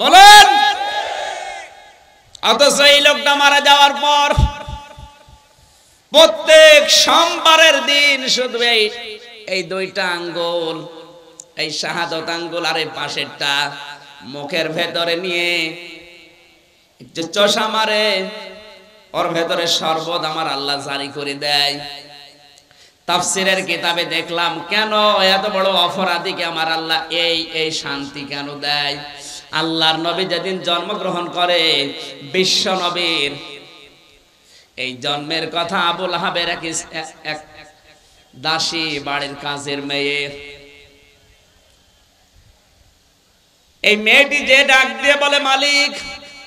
বলেন। অথচ এই লোকটা মারা যাওয়ার পর প্রত্যেক সোমবারের দিন শুধু এই দুইটা আঙ্গুল, এই শাহাদত আঙ্গুল আর এই পাশেরটা মুখের ভেতরে নিয়ে একটু চষা মারে, ওর ভেতরে শরবত আমার আল্লাহ জারি করে দেয়। তাফসীরের কিতাবে দেখলাম কেন এত বড় অপরাধীকে আমার আল্লাহ এই শান্তি কেন দেয়। আল্লাহর নবী যেদিন জন্মগ্রহণ করে, বিশ্ব নবীর এই জন্মের কথা আবুল আহাবের এক দাসী বাড়ির কাজের মেয়ে, এই মেয়েটি যে ডাক দিয়ে বলে, মালিক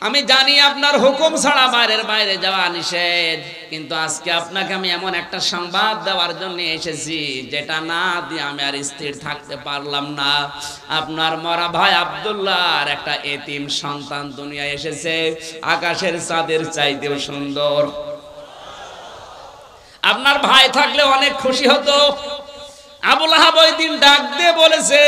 আমি জানি আপনার হুকুম ছাড়া বাইরের বাইরে যাওয়া নিষেধ, কিন্তু আজকে আপনাকে আমি এমন একটা সংবাদ দেওয়ার জন্য এসেছি যেটা না দিয়ে আমি আর স্থির থাকতে পারলাম না। আপনার মরা ভাই আব্দুল্লাহর একটা এতিম সন্তান দুনিয়ায় এসেছে, আকাশের চাঁদের চাইতেও সুন্দর। আপনার ভাই থাকলে অনেক খুশি হতো। আবুল আহাব ওই দিন ডাক দিয়ে বলেছে,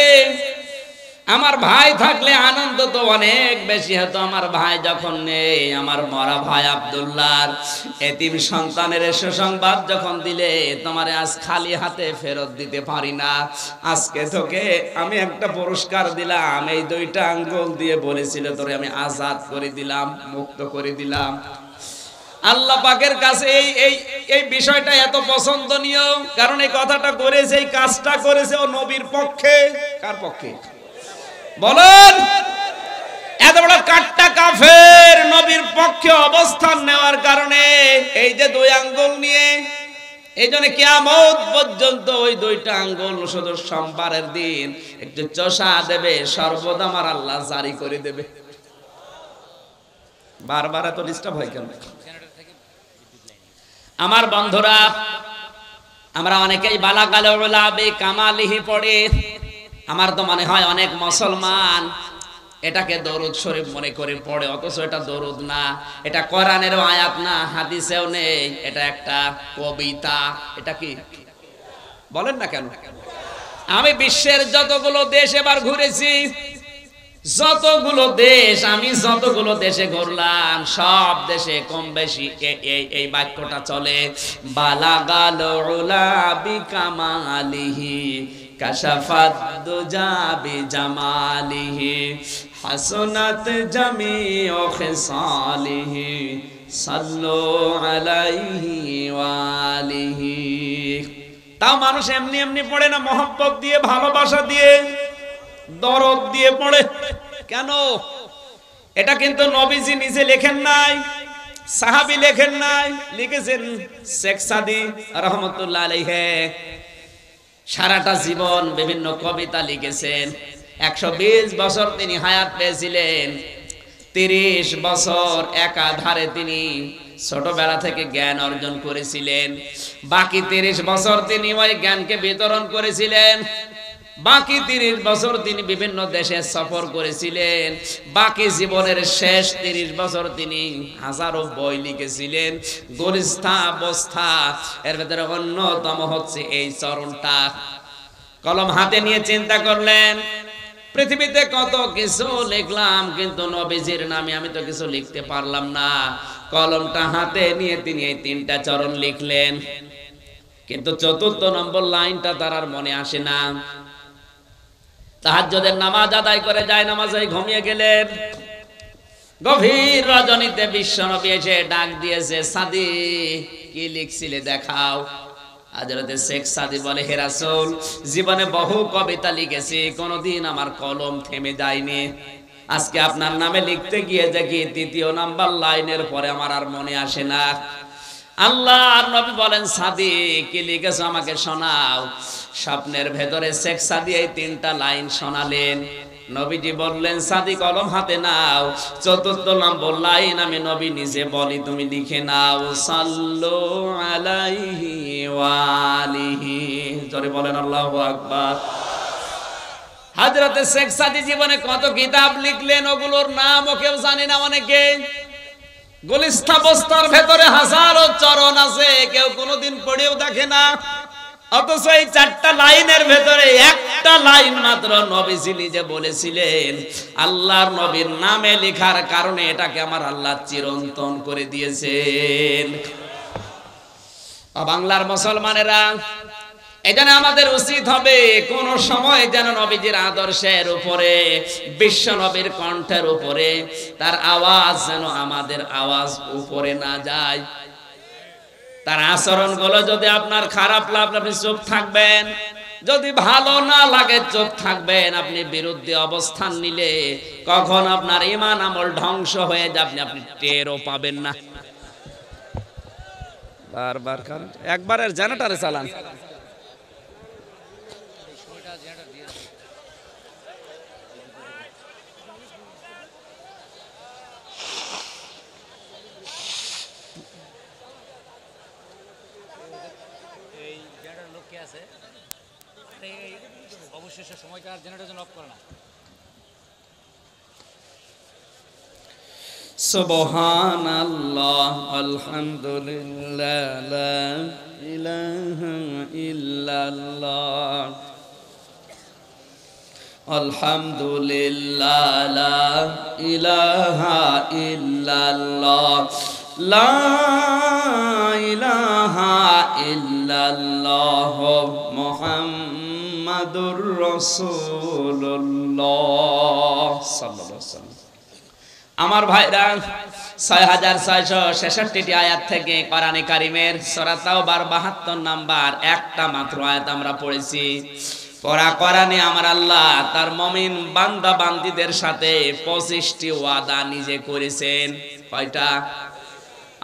আমার ভাই থাকলে আনন্দ তো অনেক বেশি হতো। আমার ভাই যখন নেই, আমার মরা ভাই আব্দুল্লাহর এতিম সন্তানের সুসংবাদ যখন দিলে, তোমার আজ খালি হাতে ফেরত দিতে পারি না। আজকে তোকে আমি একটা পুরস্কার দিলাম, এই দুইটা আঙ্গুল দিয়ে বলেছিল তোরে আমি আজাদ করে দিলাম, মুক্ত করে দিলাম। আল্লাহ পাকের কাছে এই বিষয়টা এত পছন্দনীয়, কারণ এই কথাটা করেছে, এই কাজটা করেছে ও নবীর পক্ষে। কার পক্ষে বলেন? এত বড় কাট্টা কাফের নবীর পক্ষে অবস্থান নেওয়ার কারণে এই যে দুই আঙ্গুল নিয়ে, এই জন্য কিয়ামত পর্যন্ত ওই দুইটা আঙ্গুল শুধু সোমবারের দিন একটু চষা দেবে, সর্বদা আমার আল্লাহ জারি করে দেবে। বারবার এত ডিস্টার্ব হয় কেন? আমার বন্ধুরা, আমরা অনেকেই বালাগাল উলাবি কামালিহি পড়ে। আমার তো মনে হয় অনেক মুসলমান এটাকে দরুদ শরীফ মনে করে পড়ে, অথচ এটা দরুদ না, এটা কোরআনের আয়াত না, হাদিসেও নেই, এটা একটা কবিতা। এটা কি বলেন না কেন? আমি বিশ্বের যতগুলো দেশ এবার ঘুরেছি, আমি যতগুলো দেশে ঘুরলাম, সব দেশে কম বেশি এই বাক্যটা চলে, বালাগাল উলাবি কামালিহি কাশাফাত দুজা বিজামালিহি হাসনাত জামিউ খিসালিহি সাল্লু আলাইহি ওয়া আলিহি। তাও মানুষ এমনি এমনি পড়ে না, মহব্বত দিয়ে, ভালোবাসা দিয়ে, দরদ দিয়ে পড়ে। কেন? এটা কিন্তু নবীজি নিজে লেখেন নাই, সাহাবী লেখেন নাই, লিখেছেন শেখ সাদি রহমতুল্লাহ আলাইহি। সারাটা জীবন বিভিন্ন কবিতা লিখেছেন। 120 বছর তিনি হায়াত পেয়েছিলেন। 30 বছর একাধারে তিনি ছোটবেলা থেকে জ্ঞান অর্জন করেছিলেন। বাকি 30 বছর তিনি ওই জ্ঞানকে বিতরণ করেছিলেন। বাকি 30 বছর তিনি বিভিন্ন দেশে সফর করেছিলেন। বাকি জীবনের শেষ 30 বছর তিনি হাজারো বই লিখেছিলেন। গরিষ্ঠা অবস্থা এর ভেতরে অন্যতম হচ্ছে এই চরণটা। কলম হাতে নিয়ে চিন্তা করলেন, পৃথিবীতে কত কিছু লিখলাম, কিন্তু নবীজির নামে আমি তো কিছু লিখতে পারলাম না। কলমটা হাতে নিয়ে তিনি এই 3টা চরণ লিখলেন, কিন্তু 4র্থ নম্বর লাইনটা তার আর মনে আসে না। তাহাজ্জুদের নামাজ আদায় করে যায় নামাজে ঘুমিয়ে গেলেন। গভীর রজনীতে বিশ্বনবী এসে ডাক দিয়েছে, সাদি কি লিখছিলে দেখাও। হযরতে শেখ সাদি বলে, হে রাসূল, জীবনে বহু কবিতা লিখেছি, কোনোদিন আমার কলম থেমে যায়নি। আজকে আপনার নামে লিখতে গিয়ে দেখি 3য় নাম্বার লাইনের পরে আমার আর মনে আসে না। আল্লাহর নবী বলেন, সাদি কি লিখেছো আমাকে শোনাও। স্বপ্নের ভেতরে শেখ সাদি এই 3টা লাইন শোনালেন। নবীজি বললেন, সাদি কলম হাতে নাও, 4র্থ নম্বর লাইন আমি নবী নিজে বলি, তুমি লিখে নাও, সাল্লু আলাইহি ওয়া আলিহি। জোরে বলেন আল্লাহু আকবার। হযরতে শেখ সাদি জীবনে কত কিতাব লিখলেন, ওগুলোর নামও কেউ জানে না অনেকে। গুলিস্তা বস্তার ভেতরে হাজারো চরণ আছে, কেউ কোনোদিন পড়েও দেখে না। অথচ এই 4টা লাইনের ভেতরে একটা লাইন মাত্র নবীজি নিজে বলেছিলেন, আল্লাহর নবীর নামে লেখার কারণে এটাকে আমার আল্লাহ চিরন্তন করে দিয়েছেন। বাংলার মুসলমানেরা, এখানে আমাদের উচিত হবে কোন সময় যেন নবীজির আদর্শের উপরে, বিশ্ব নবীর কণ্ঠের উপরে তার আওয়াজ যেন আমাদের আওয়াজ উপরে না যায়। তার আচরণগুলো যদি আপনার খারাপ লাগে আপনি চুপ থাকবেন, যদি ভালো না লাগে চুপ থাকবেন। আপনি বিরুদ্ধে অবস্থান নিলে কখন আপনার ঈমান আমল ধ্বংস হয়ে যাবে আপনি টেরও পাবেন না। বারবার কারণ একবারের জেনারেটরে চালান। অবশেষে সময়টা জেনারেটর অফ করে না। সুবহানাল্লাহ আলহামদুলিল্লাহ লা ইলাহা ইল্লাল্লাহ আলহামদুলিল্লাহ লা ইলাহা ইল্লাল্লাহ লা ইলাহা ইল্লাল্লাহ মুহাম্মাদুর রাসূলুল্লাহ সাল্লাল্লাহু আলাইহি ওয়াসাল্লাম। আমার ভাইরা, 6666টি আয়াত থেকে কোরআনে কারীমের সূরা তাওবার 72 নাম্বার একটা মাত্র আয়াত আমরা পড়েছি। পড়া কোরআনে আমার আল্লাহ তার মুমিন বান্দা বান্দীদের সাথে 25টি ওয়াদা নিজে করেছেন। কয়টা?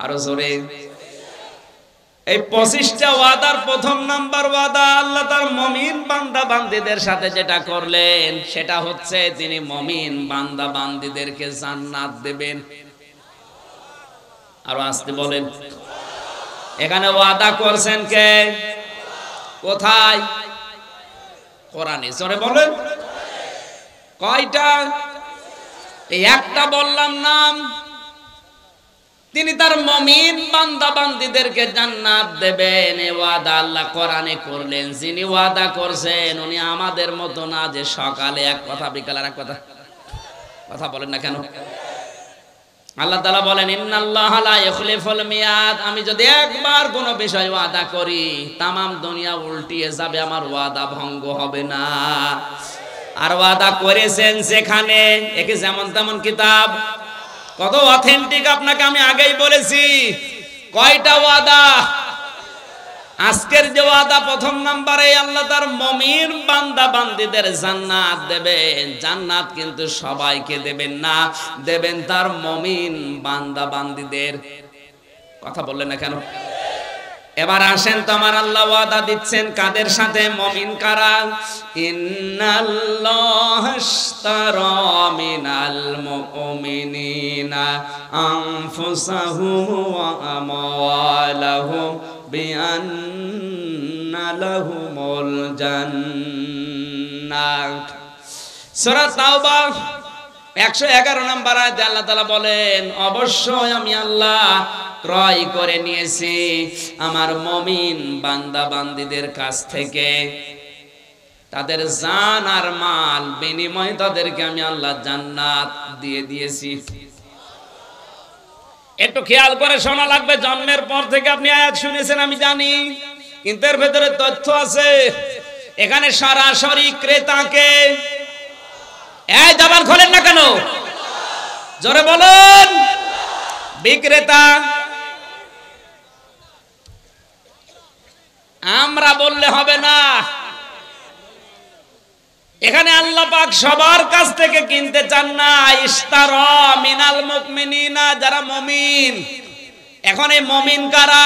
আরো জোরে। এই 25টা ওয়াদার প্রথম নাম্বার ওয়াদা আল্লাহ তার মুমিন বান্দা বান্দীদের সাথে যেটা করলেন সেটা হচ্ছে তিনি মুমিন বান্দা বান্দীদেরকে জান্নাত দেবেন। আর আসতে বলেন, এখানে ওয়াদা করছেন কে? কোথায়? কোরআনে। জোরে বলেন কয়টা? এই একটা বললাম নাম। তিনি তার মুমিন বান্দা বান্দীদেরকে জান্নাত দেবেন, এই ওয়াদা আল্লাহ কোরআনে করলেন। যিনি ওয়াদা করছেন উনি আমাদের মতো না যে সকালে এক কথা বিকালে আরেক কথা। কথা বলেন না কেন? আল্লাহ তাআলা বলেন, ইন্নাল্লাহা লা ইখলিফুল মিয়াদ। আমি যদি একবার কোনো বিষয় ওয়াদা করি তামাম দুনিয়া উল্টিয়ে যাবে, আমার ওয়াদা ভঙ্গ হবে না। আর ওয়াদা করেছেন যেখানে, একে যেমন তেমন কিতাব কত অথেন্টিক আপনাকে আমি আগেই বলেছি। কয়টা ওয়াদা? আজকের যে ওয়াদা প্রথম নম্বরে আল্লাহ তার মুমিন বান্দা বান্দীদের জান্নাত দেবেন। জান্নাত কিন্তু সবাইকে দেবেন না, দেবেন তার মুমিন বান্দা বান্দীদের। কথা বললেন না কেন? এবার আসেন তো, আমার আল্লাহ ওয়াদা দিচ্ছেন কাদের সাথে? মুমিন কারা? ইন্নাল্লাহা আশতারা মিনাল মুমিনিনা আনফুসাহুম ওয়া আমওয়ালাহুম বিআন্না লাহুমুল জান্নাহ। সূরা তাওবা 111 নম্বর আয়াতে আল্লাহ তাআলা বলেন, অবশ্যই আমি আল্লাহ ক্রয় করে নিয়েছি আমার মুমিন বান্দা বান্দীদের কাছ থেকে তাদের জান আর মাল বিনিময়ে তাদেরকে আমি আল্লাহ জান্নাত দিয়ে দিয়েছি। একটু খেয়াল করে শোনা লাগবে। জন্মের পর থেকে আপনি আয়াত শুনেছেন আমি জানি, কিন্তু এর ভেতরে তথ্য আছে। এখানে সরাসরি ক্রেতাকে, এই জবান খোলেন না কেন? জোরে বলুন। বিক্রেতা আমরা বললে হবে না। এখানে আল্লাহ পাক সবার কাছ থেকে কিনতে চান না। ইশতারা মিনাল মুমিনিনা, যারা মুমিন। এখন এই মুমিন কারা?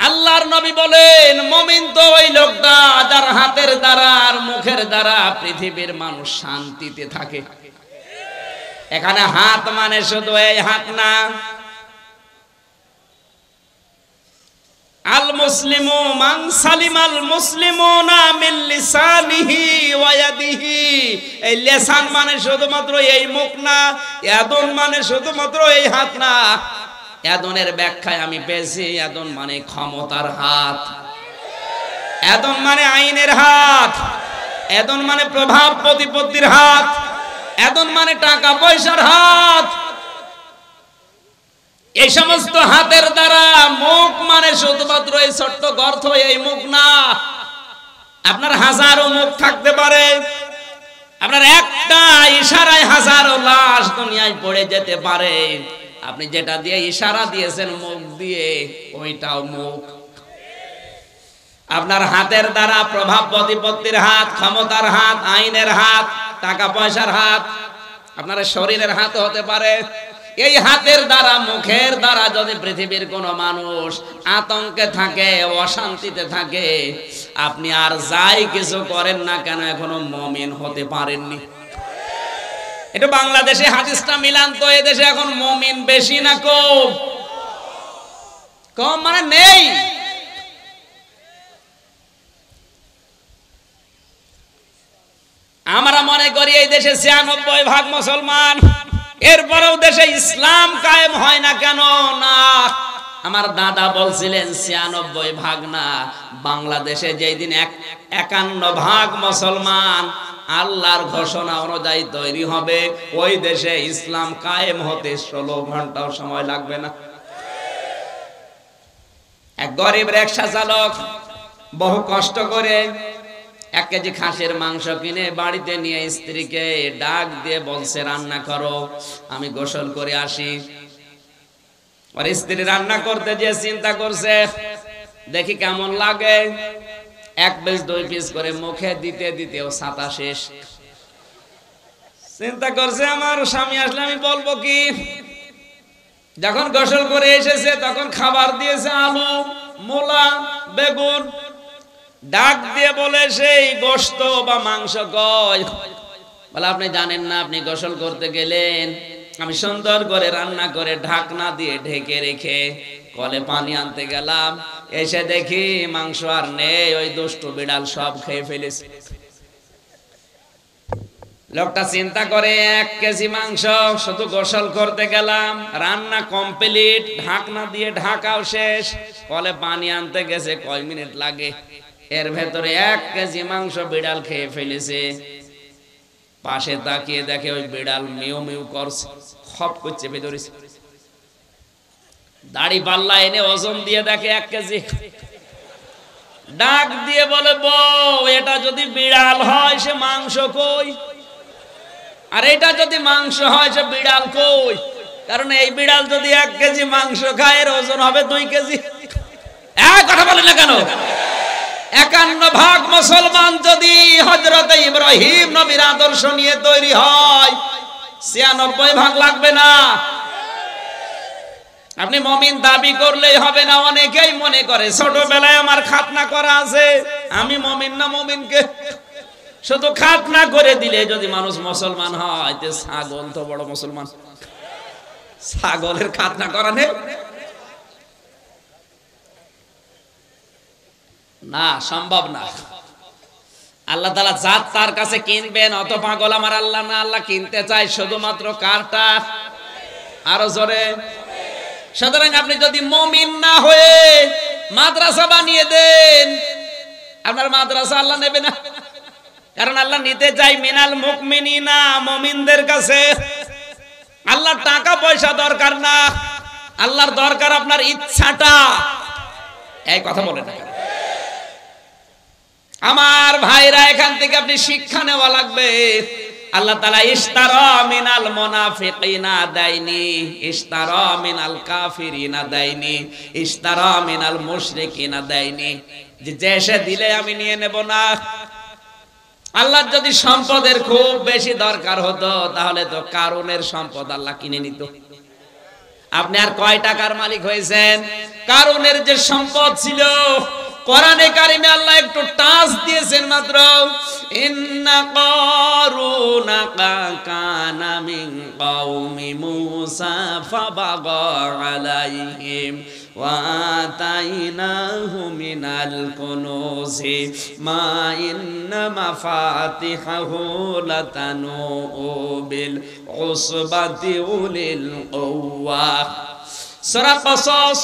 আল্লাহর নবী বলেন, মুমিন তো ওই লোকটা যার হাতের দ্বারা আর মুখের দ্বারা পৃথিবীর মানুষ শান্তিতে থাকে। এখানে হাত মানে শুধু এই হাত না। আল মুসলিমু মান সালিমাল মুসলিমুনা মিন লিসানিহি ওয়া ইয়াদিহি। এই লিসান মানে শুধুমাত্র এই মুখ না, ইয়াদুন মানে শুধুমাত্র এই হাত না। ইয়াদুনের ব্যাখ্যায় আমি পেয়েছি, ইয়াদুন মানে ক্ষমতার হাত। এদন মানে আইনের হাত, এদন মানে প্রভাব প্রতিপত্তির হাত, এদন মানে টাকা পয়সার হাত। এই সমস্ত হাতের দ্বারা মুখ মানে শুধুমাত্র এই ছোট্ট গর্ত, এই মুখ না, আপনার হাজারো মুখ থাকতে পারে। আপনার একটা ইশারায় হাজারো লাশ দুনিয়ায় পড়ে যেতে পারে। আপনি যেটা দিয়ে ইশারা দিয়েছেন মুখ দিয়ে, ওইটাও মুখ। আপনার হাতের দ্বারা প্রভাব প্রতিপত্তির হাত, ক্ষমতার হাত, আইনের হাত, টাকা পয়সার হাত, আপনার শরীরের হাত হতে পারে। এই হাতের দ্বারা, মুখের দ্বারা যদি পৃথিবীর কোনো মানুষ আতঙ্কে থাকে, অশান্তিতে থাকে, আপনি আর যাই কিছু করেন না কেন এখনো মুমিন হতে পারেননি। এটা বাংলাদেশে হাদিসটা মিলান তো, এদেশে এখন মুমিন বেশি না কম? কম মানে নেই। আমরা মনে করি এই দেশে ৯৬% মুসলমান, এরপরেও দেশে ইসলাম কায়েম হয় না কেন? না, আমার দাদা বলছিলেন ৯৬% না, বাংলাদেশে যেই দিন ৫১% মুসলমান আল্লাহর ঘোষণা অনুযায়ী তৈরি হবে, ওই দেশে ইসলাম কায়েম হতে ১৬ ঘন্টাও সময় লাগবে না। এক গরিব রিকশা চালক বহু কষ্ট করে ১ কেজি খাসির মাংস কিনে বাড়িতে নিয়ে স্ত্রীকে ডাক দিয়ে বলছে, রান্না করো, আমি গোসল করে আসি। আর স্ত্রী রান্না করতে যে চিন্তা করছে, দেখি কেমন লাগে। ১ পিস ২ পিস করে মুখে দিতে দিতেও ছাতা শেষ। চিন্তা করছে, আমার স্বামী আসলে আমি বলবো কি? যখন গোসল করে এসেছে তখন খাবার দিয়েছে আলু, মূলা, বেগুন। ডাক দিয়ে বলে, সেই গোশত বা মাংস কই? বলে, আপনি জানেন না, আপনি গোসল করতে গেলেন, আমি সুন্দর করে রান্না করে ঢাকনা দিয়ে ঢেকে রেখে কলে পানি আনতে গেলাম, এসে দেখি মাংস আর নেই, ওই দুষ্টু বিড়াল সব খেয়ে ফেলেছে। লোকটা চিন্তা করে, ১ কেজি মাংস, শুধু গোসল করতে গেলাম, রান্না কমপ্লিট, ঢাকনা দিয়ে ঢাকাও শেষ, কলে পানি আনতে গেছে কয় মিনিট লাগে, এর ভেতরে ১ কেজি মাংস বিড়াল খেয়ে ফেলেছে। পাশে তাকিয়ে দেখে ওই বিড়াল মিউ মিউ করছে, খপ করে চেপে ধরেছে। দাড়ি পাল্লা এনে ওজন দিয়ে দেখে ১ কেজি। ডাক দিয়ে বলে, বউ, এটা যদি বিড়াল হয় সে মাংস কই? আর এটা যদি মাংস হয় সে বিড়াল কই? কারণ এই বিড়াল যদি ১ কেজি মাংস খায়, এর ওজন হবে ২ কেজি। এক কথা বলে না কেন? ৫১% মুসলমান যদি হযরত ইব্রাহিম নবীর আদর্শ নিয়ে তৈরি হয়, ৯৬% লাগবে না। আপনি মুমিন দাবি করলেই হবে না। অনেকেই মনে করে ছোটবেলায় আমার খাতনা করা আছে, আমি মুমিন না। মুমিনকে শুধু খাতনা করে দিলে যদি মানুষ মুসলমান হয়, তে ছাগল তো বড় মুসলমান। ছাগলের খাতনা করা নেই না, সম্ভব না। আল্লাহ তাআলা জাত তার কাছে কিনবেন, অত পাগল আমার আল্লাহ না। আল্লাহ কিনতে চায় শুধুমাত্র কারটা, আরো জোরে। সুতরাং আপনি যদি মুমিন না হয়ে মাদ্রাসা বানিয়ে দেন, আপনার মাদ্রাসা আল্লাহ নেবে না। কারণ আল্লাহ নিতে চাই মিনাল মুমিনিনা, মুমিনদের কাছে। আল্লাহর টাকা পয়সা দরকার না, আল্লাহর দরকার আপনার ইচ্ছাটা। এই কথা বলে না আমার ভাইরা, এখান থেকে আপনি শিক্ষা নেওয়া লাগবে। আল্লাহ তাআলা ইশতারা মিনাল মুনাফিকিনা দাইনি, ইশতারা মিনাল কাফিরিনা দাইনি, ইশতারা মিনাল মুশরিকিনা দাইনি। যে এসে দিলে আমি নিয়ে নেব না। আল্লাহর যদি সম্পদের খুব বেশি দরকার হতো, তাহলে তো কারুনের সম্পদ আল্লাহ কিনে নিত। আপনি আর কয় টাকার মালিক হয়েছেন? কারুনের যে সম্পদ ছিল, কোরআনে কারিমে আল্লাহ একটু টাচ দিয়েছেন মাত্র। ইন্না কারুনা কানা মিন কওমি মূসা ফাবাগা আলাইহিম ওয়া আতাইনাহু মিনাল কুনুজি মা ইন্না মাফাতিহাহু লাতানু বিল উসবাতি উলিল কুওয়া। সূরা কসস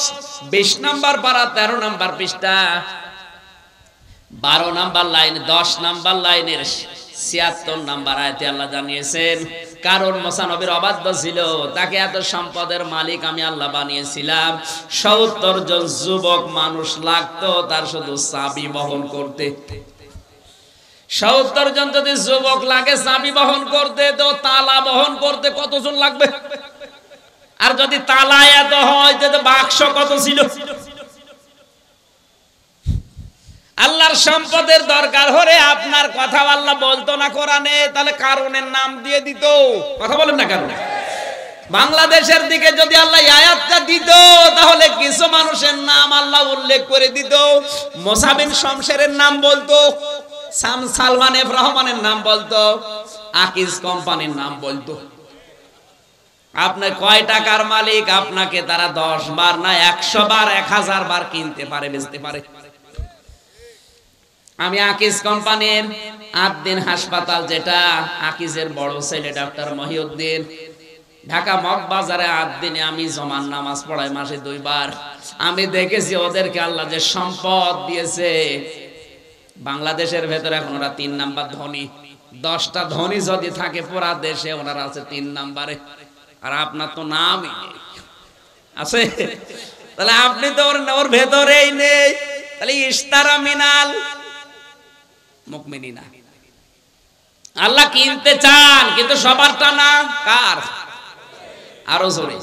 ২০ নম্বর পারা ১৩ নম্বর পৃষ্ঠা। 12 নাম্বার লাইন 10 নাম্বার লাইনের 76 নাম্বার আয়াতে আল্লাহ জানিয়েছেন, কারণ মুসা নবীর অবাধ্য ছিল, তাকে এত সম্পদের মালিক আমি আল্লাহ বানিয়েছিলাম। 70 জন যুবক মানুষ লাগতো তার শুধু চাবি বহন করতে। 70 জন যদি যুবক লাগে চাবি বহন করতে, তো তালা বহন করতে কতজন লাগবে? আর যদি তালা এত হয় তো বাক্স কত ছিল? আল্লাহর সম্পদের দরকার হলে আপনার কথা আল্লাহ বলতো না কোরআনে, তাহলে কারণের নাম দিয়ে দিত। কথা বলেন না কারণ? বাংলাদেশের দিকে যদি আল্লাহ আয়াতটা দিত, তাহলে কিছু মানুষের নাম আল্লাহ উল্লেখ করে দিত। মুসা বিন শমশেরের নাম বলতো, সালমান এফ রহমানের নাম বলতো, আকিজ কোম্পানির নাম বলতো। আপনি কয় টাকার মালিক, আপনাকে তারা 10 বার না 100 বার 1000 বার কিনতে পারে, বেচতে পারে। আমি আকিজ কোম্পানির আদ্দিন হাসপাতাল, যেটা আকিজের বড় ছেলে ডাক্তার মহিউদ্দিন, ঢাকা মগবাজারে আদ্দিনে আমি জমান নামাজ পড়াই মাসে 2 বার। আমি দেখেছি ওদেরকে আল্লাহ যে সম্পদ দিয়েছে, বাংলাদেশের ভেতরে এখন ওরা 3 নাম্বার ধনী। 10টা ধনী যদি থাকে পুরা দেশে, ওনারা আছে 3 নাম্বারে। আর আপনার তো নামই নেই, আছে? তাহলে আপনি তো ওর ভেতরেই নেই। তাহলে ইশতারা মিনাল মুমিনিনা, আল্লাহ কিনতে চান, কিন্তু সবারটা না। কার? আরো জোরে।